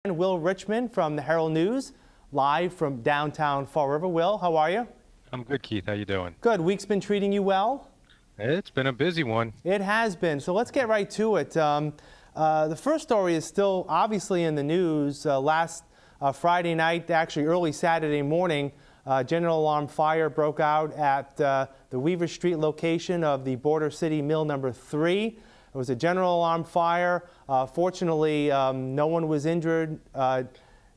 And Will Richmond from the Herald News, live from downtown Fall River. Will, how are you? I'm good, Keith. How you doing? Good. Week's been treating you well? It's been a busy one. It has been. So let's get right to it. The first story is still obviously in the news. Last Friday night, actually early Saturday morning, general alarm fire broke out at the Weaver Street location of the Border City Mill number 3. It was a general alarm fire. Fortunately, no one was injured,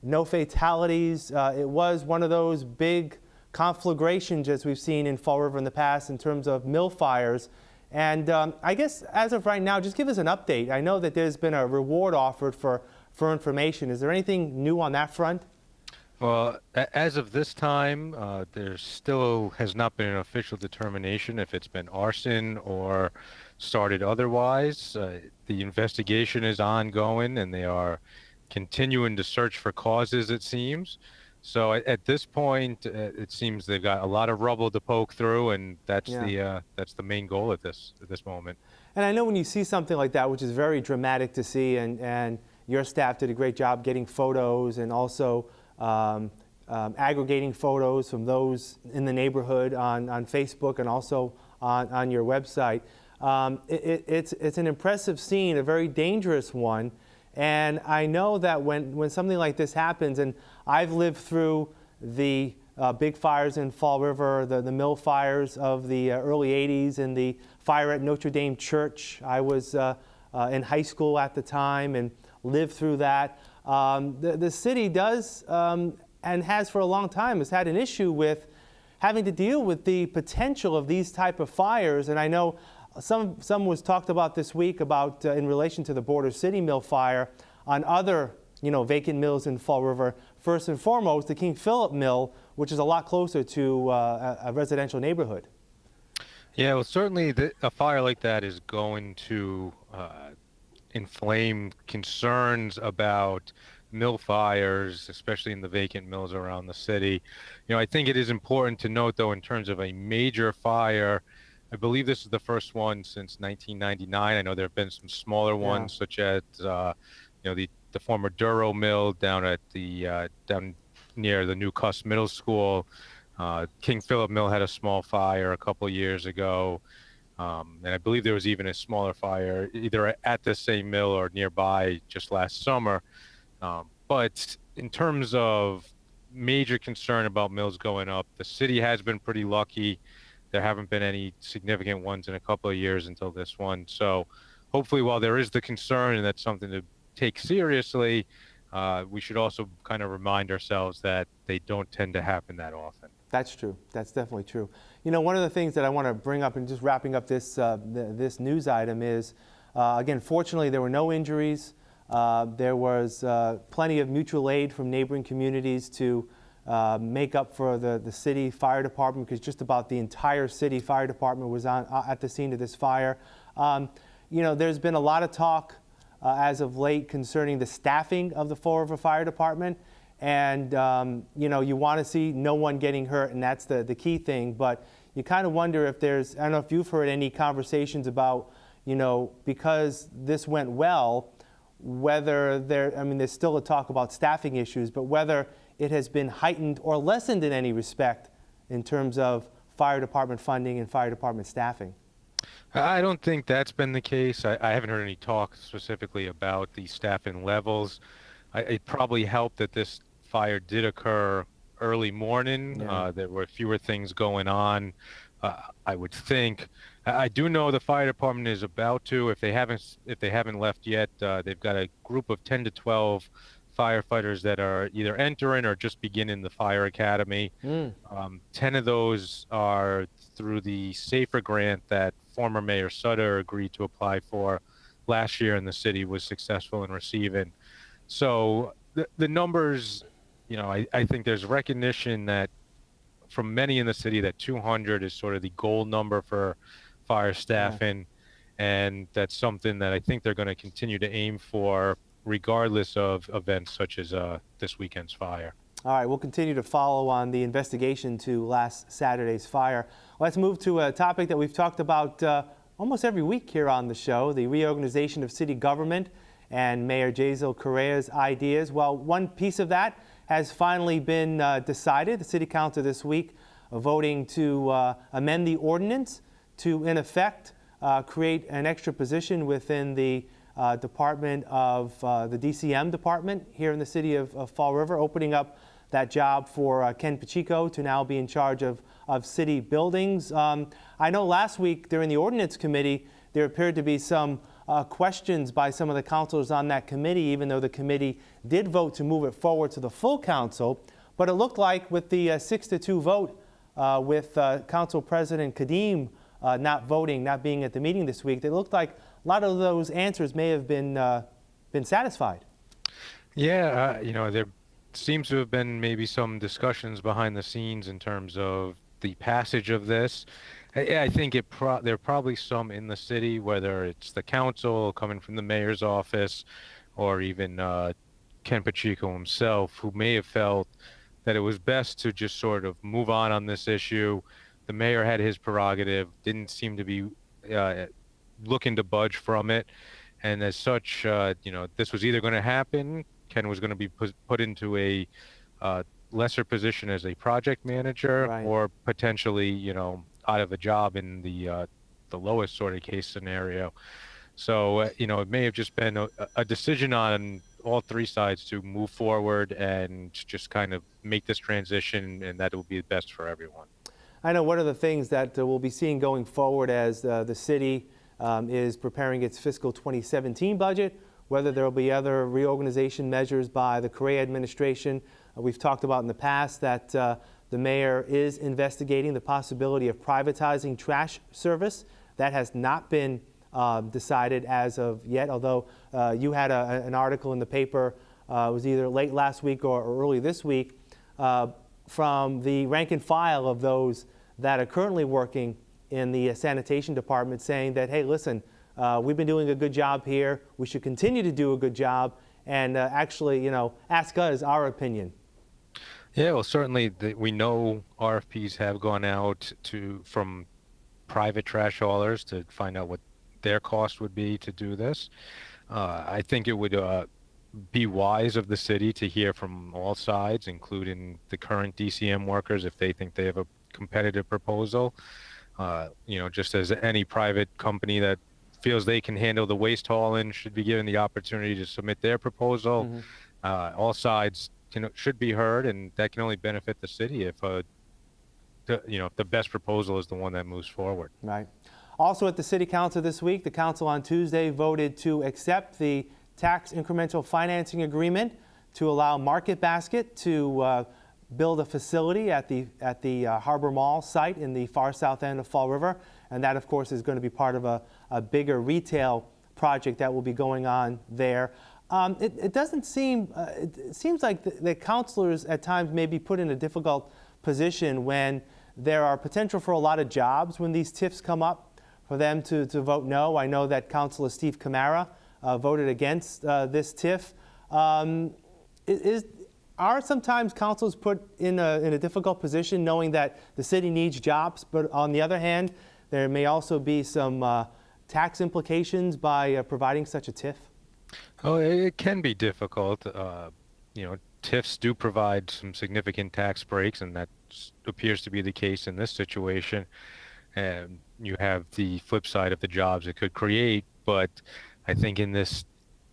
no fatalities. It was one of those big conflagrations as we've seen in Fall River in the past in terms of mill fires. And I guess as of right now, just give us an update. I know that there's been a reward offered for information. Is there anything new on that front? Well, as of this time, there still has not been an official determination if it's been arson or started otherwise. The investigation is ongoing, and they are continuing to search for causes, it seems. So at this point, it seems they've got a lot of rubble to poke through, and that's the main goal at this moment. And I know when you see something like that, which is very dramatic to see, and your staff did a great job getting photos and also aggregating photos from those in the neighborhood on Facebook and also on your website. It's an impressive scene, a very dangerous one. And I know that when something like this happens, and I've lived through the big fires in Fall River, the mill fires of the early 80s, and the fire at Notre Dame Church. I was in high school at the time and lived through that. The city does, and has for a long time, has had an issue with having to deal with the potential of these type of fires. And I know some was talked about this week about in relation to the Border City Mill fire on other vacant mills in Fall River. First and foremost, the King Philip Mill, which is a lot closer to a residential neighborhood. Yeah, well, certainly a fire like that is going to inflame concerns about mill fires, especially in the vacant mills around the city. I think it is important to note, though, in terms of a major fire, I believe this is the first one since 1999. I know there have been some smaller ones, such as the former Duro Mill down at the down near the New Cuss Middle School. King Philip Mill had a small fire a couple years ago, and I believe there was even a smaller fire either at the same mill or nearby just last summer. But in terms of major concern about mills going up, the city has been pretty lucky. There haven't been any significant ones in a couple of years until this one. So hopefully, while there is the concern and that's something to take seriously, we should also kind of remind ourselves that they don't tend to happen that often. That's true. That's definitely true. One of the things that I want to bring up, and just wrapping up this this news item, is again, fortunately, there were no injuries. There was plenty of mutual aid from neighboring communities to make up for the city fire department, because just about the entire city fire department was at the scene of this fire. There's been a lot of talk as of late concerning the staffing of the Fall River Fire Department. And, you want to see no one getting hurt, and that's the key thing. But you kind of wonder if there's, I don't know if you've heard any conversations about, because this went well, whether there's still a talk about staffing issues, but whether it has been heightened or lessened in any respect in terms of fire department funding and fire department staffing. I don't think that's been the case. I haven't heard any talk specifically about the staffing levels. It probably helped that this fire did occur early morning. There were fewer things going on, I would think. I do know the fire department is about to, if they haven't left yet, they've got a group of 10 to 12 firefighters that are either entering or just beginning the fire academy. 10 of those are through the SAFER grant that former Mayor Sutter agreed to apply for last year, and the city was successful in receiving. So the numbers, I think there's recognition that from many in the city that 200 is sort of the gold number for fire staffing. And that's something that I think they're going to continue to aim for regardless of events such as this weekend's fire. All right, we'll continue to follow on the investigation to last Saturday's fire. Let's move to a topic that we've talked about almost every week here on the show, the reorganization of city government and Mayor Jazel Correa's ideas. Well, one piece of that has finally been decided. The City Council this week voting to amend the ordinance to, in effect, create an extra position within the Department of the DCM department here in the city of Fall River, opening up that job for Ken Pacheco to now be in charge of city buildings. I know last week during the ordinance committee, there appeared to be some questions by some of the councilors on that committee, even though the committee did vote to move it forward to the full council. But it looked like with the 6-2 vote with Council President Kadim not voting, not being at the meeting this week, it looked like a lot of those answers may have been satisfied. Yeah, there seems to have been maybe some discussions behind the scenes in terms of the passage of this. I think there are probably some in the city, whether it's the council coming from the mayor's office or even Ken Pacheco himself, who may have felt that it was best to just sort of move on this issue. The mayor had his prerogative, didn't seem to be looking to budge from it. And as such, this was either going to happen. Ken was going to be put into a lesser position as a project manager, Right. or potentially, out of a job in the lowest sort of case scenario. So, it may have just been a decision on all three sides to move forward and just kind of make this transition, and that will be best for everyone. I know one of the things that we'll be seeing going forward as the city is preparing its fiscal 2017 budget, whether there will be other reorganization measures by the Correa administration. We've talked about in the past that the mayor is investigating the possibility of privatizing trash service. That has not been decided as of yet, although you had an article in the paper, it was either late last week or early this week, from the rank and file of those that are currently working in the sanitation department, saying that, hey, listen, we've been doing a good job here. We should continue to do a good job, and actually, ask us our opinion. Yeah, well, certainly we know RFPs have gone out from private trash haulers to find out what their cost would be to do this. I think it would be wise of the city to hear from all sides, including the current DCM workers, if they think they have a competitive proposal. Just as any private company that feels they can handle the waste hauling should be given the opportunity to submit their proposal. Mm-hmm. All sides should be heard, and that can only benefit the city if the best proposal is the one that moves forward. Right. Also at the City Council this week, the Council on Tuesday voted to accept the tax incremental financing agreement to allow Market Basket to build a facility at the Harbor Mall site in the far south end of Fall River. And that, of course, is going to be part of a bigger retail project that will be going on there. It doesn't seem, it seems like the councilors at times may be put in a difficult position when there are potential for a lot of jobs when these TIFs come up, for them to vote no. I know that Councilor Steve Camara voted against this TIF. Are sometimes councils put in a difficult position knowing that the city needs jobs, but on the other hand, there may also be some tax implications by providing such a TIF? Oh, it can be difficult. TIFs do provide some significant tax breaks, and that appears to be the case in this situation. And you have the flip side of the jobs it could create, but I think in this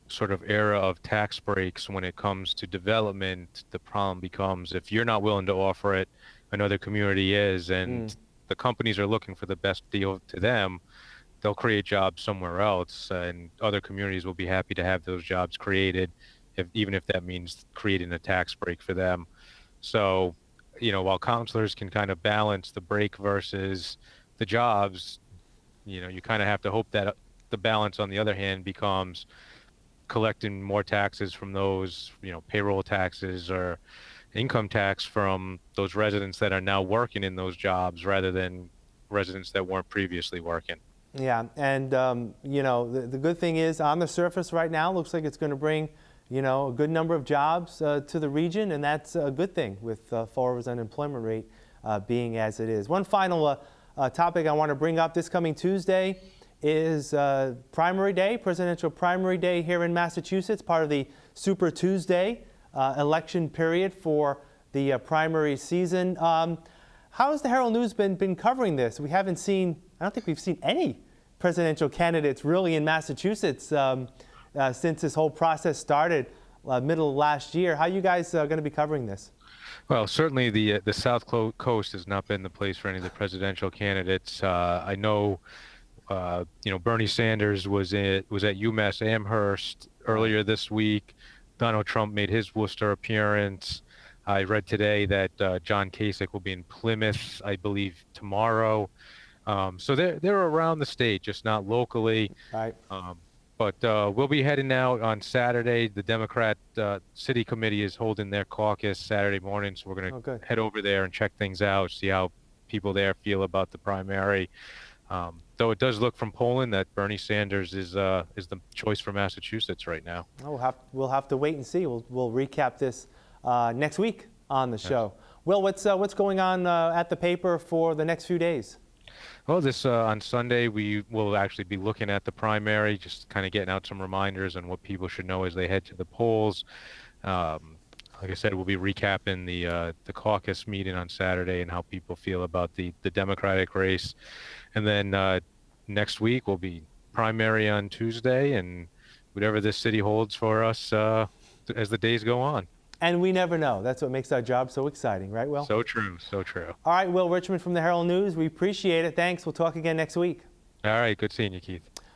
sort of era of tax breaks, when it comes to development, the problem becomes if you're not willing to offer it, another community is, and the companies are looking for the best deal to them, they'll create jobs somewhere else, and other communities will be happy to have those jobs created, even if that means creating a tax break for them. So, while counselors can kind of balance the break versus the jobs, you kind of have to hope that the balance, on the other hand, becomes collecting more taxes from those, payroll taxes or income tax from those residents that are now working in those jobs rather than residents that weren't previously working. Yeah, and the good thing is, on the surface right now, looks like it's going to bring, a good number of jobs to the region, and that's a good thing with Fall River's unemployment rate being as it is. One final topic I want to bring up: this coming Tuesday is primary day, presidential primary day here in Massachusetts, part of the Super Tuesday election period for the primary season. How has the Herald News been covering this? We haven't seen, I don't think we've seen any presidential candidates really in Massachusetts since this whole process started middle of last year. How are you guys going to be covering this? Well, certainly the South Coast has not been the place for any of the presidential candidates. I know, Bernie Sanders was at UMass Amherst earlier this week. Donald Trump made his Worcester appearance. I read today that John Kasich will be in Plymouth, I believe, tomorrow. So they're around the state, just not locally. Right. But we'll be heading out on Saturday. The Democrat City Committee is holding their caucus Saturday morning, so we're going to head over there and check things out, see how people there feel about the primary. Though it does look from polling that Bernie Sanders is the choice for Massachusetts right now. Oh, we'll have to wait and see. We'll recap this next week on the show. Yes. Will, what's going on at the paper for the next few days? Well, on Sunday, we will actually be looking at the primary, just kind of getting out some reminders on what people should know as they head to the polls. Like I said, we'll be recapping the caucus meeting on Saturday and how people feel about the Democratic race. And then next week will be primary on Tuesday, and whatever this city holds for us as the days go on. And we never know. That's what makes our job so exciting, right, Will? So true, so true. All right, Will Richmond from the Herald News. We appreciate it. Thanks. We'll talk again next week. All right, good seeing you, Keith.